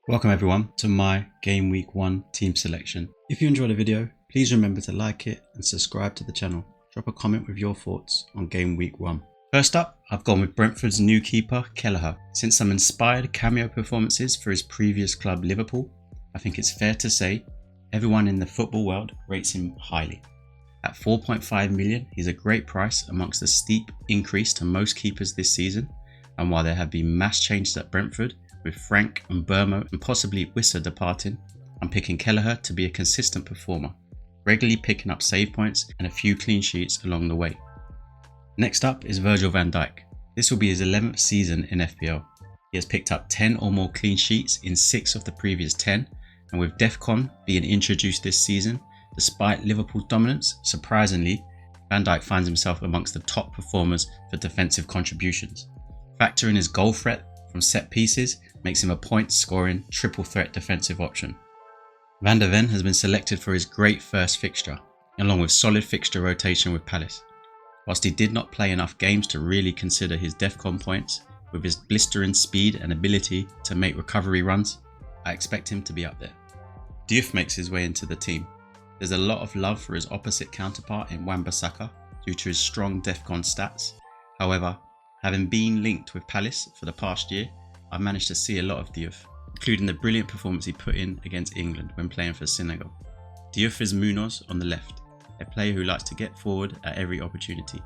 Welcome everyone to my Game Week 1 team selection. If you enjoyed the video, please remember to like it and subscribe to the channel. Drop a comment with your thoughts on Game Week 1. First up, I've gone with Brentford's new keeper, Kelleher. Since some inspired cameo performances for his previous club Liverpool, I think it's fair to say everyone in the football world rates him highly. At 4.5 million, he's a great price amongst the steep increase to most keepers this season, and while there have been mass changes at Brentford, with Frank and Burmo and possibly Wissa departing, I'm picking Kelleher to be a consistent performer, regularly picking up save points and a few clean sheets along the way. Next up is Virgil van Dijk. This will be his 11th season in FPL. He has picked up 10 or more clean sheets in 6 of the previous 10, and with DEFCON being introduced this season, despite Liverpool's dominance, surprisingly, Van Dijk finds himself amongst the top performers for defensive contributions. Factor in his goal threat from set pieces makes him a point-scoring, triple threat defensive option. Van der Ven has been selected for his great first fixture, along with solid fixture rotation with Palace. Whilst he did not play enough games to really consider his DEFCON points, with his blistering speed and ability to make recovery runs, I expect him to be up there. Diouf makes his way into the team. There's a lot of love for his opposite counterpart in Wan-Bissaka due to his strong DEFCON stats. However, having been linked with Palace for the past year, I've managed to see a lot of Diouf, including the brilliant performance he put in against England when playing for Senegal. Diouf is Munoz on the left, a player who likes to get forward at every opportunity.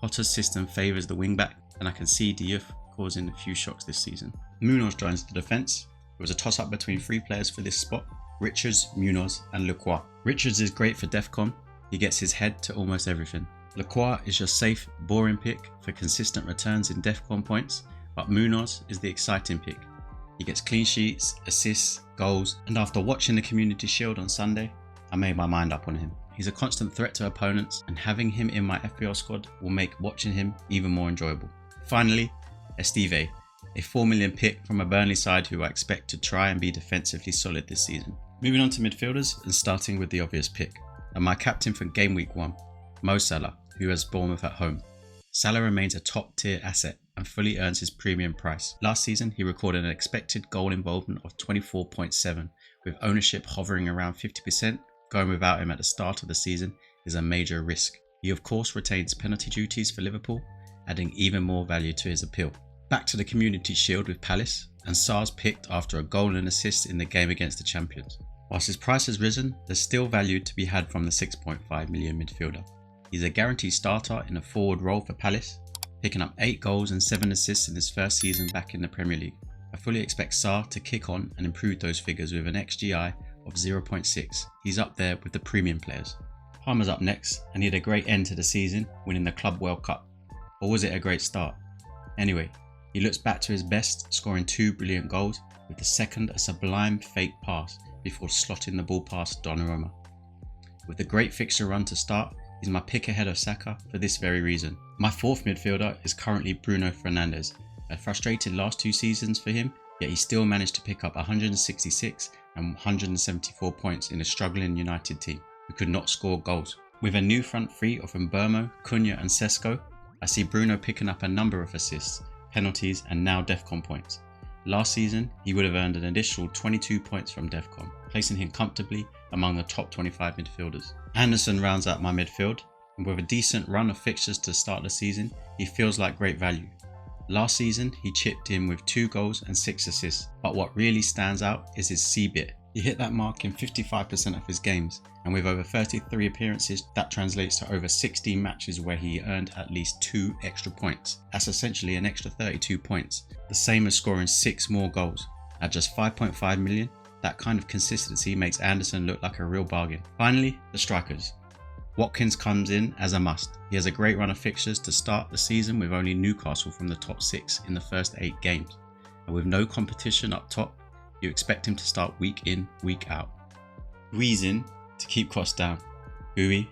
Potter's system favours the wingback, and I can see Diouf causing a few shocks this season. Munoz joins the defence. It was a toss-up between 3 players for this spot: Richards, Munoz and Lecroix. Richards is great for DEFCON, he gets his head to almost everything. Lecroix is your safe, boring pick for consistent returns in DEFCON points, but Munoz is the exciting pick. He gets clean sheets, assists, goals, and after watching the Community Shield on Sunday, I made my mind up on him. He's a constant threat to opponents, and having him in my FPL squad will make watching him even more enjoyable. Finally, Esteve, a 4 million pick from a Burnley side who I expect to try and be defensively solid this season. Moving on to midfielders and starting with the obvious pick, and my captain for Game Week 1, Mo Salah, who has Bournemouth at home. Salah remains a top tier asset and fully earns his premium price. Last season, he recorded an expected goal involvement of 24.7, with ownership hovering around 50%. Going without him at the start of the season is a major risk. He of course retains penalty duties for Liverpool, adding even more value to his appeal. Back to the Community Shield with Palace, and Sar's picked after a goal and assist in the game against the champions. Whilst his price has risen, there's still value to be had from the 6.5 million midfielder. He's a guaranteed starter in a forward role for Palace, picking up 8 goals and 7 assists in his first season back in the Premier League. I fully expect Sar to kick on and improve those figures with an XGI of 0.6. He's up there with the premium players. Palmer's up next, and he had a great end to the season, winning the Club World Cup. Or was it a great start? Anyway, he looks back to his best, scoring 2 brilliant goals, with the second a sublime fake pass before slotting the ball past Donnarumma. With a great fixture run to start, he's my pick ahead of Saka for this very reason. My 4th midfielder is currently Bruno Fernandes. A frustrating last 2 seasons for him, yet he still managed to pick up 166 and 174 points in a struggling United team who could not score goals. With a new front 3 of Mbeumo, Cunha and Sesko, I see Bruno picking up a number of assists, penalties and now DEFCON points. Last season, he would have earned an additional 22 points from DEFCON, placing him comfortably among the top 25 midfielders. Anderson rounds out my midfield, and with a decent run of fixtures to start the season, he feels like great value. Last season, he chipped in with 2 goals and 6 assists, but what really stands out is his C-bit. He hit that mark in 55% of his games, and with over 33 appearances, that translates to over 16 matches where he earned at least 2 extra points. That's essentially an extra 32 points, the same as scoring 6 more goals. At just 5.5 million, that kind of consistency makes Anderson look like a real bargain. Finally, the strikers. Watkins comes in as a must. He has a great run of fixtures to start the season with only Newcastle from the top 6 in the first 8 games. And with no competition up top, you expect him to start week in, week out. Reason to keep costs down. I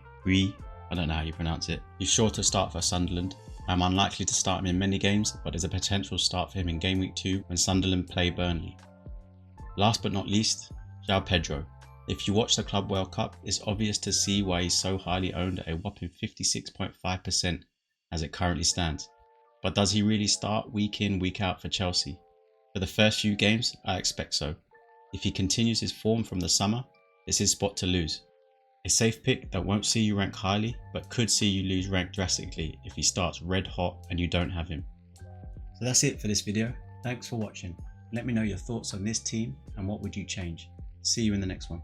don't know how you pronounce it. He's sure to start for Sunderland. I'm unlikely to start him in many games, but there's a potential start for him in Game Week 2 when Sunderland play Burnley. Last but not least, João Pedro. If you watch the Club World Cup, it's obvious to see why he's so highly owned at a whopping 56.5% as it currently stands. But does he really start week in, week out for Chelsea? For the first few games, I expect so. If he continues his form from the summer, it's his spot to lose. A safe pick that won't see you rank highly, but could see you lose rank drastically if he starts red hot and you don't have him. So that's it for this video. Thanks for watching. Let me know your thoughts on this team and what would you change. See you in the next one.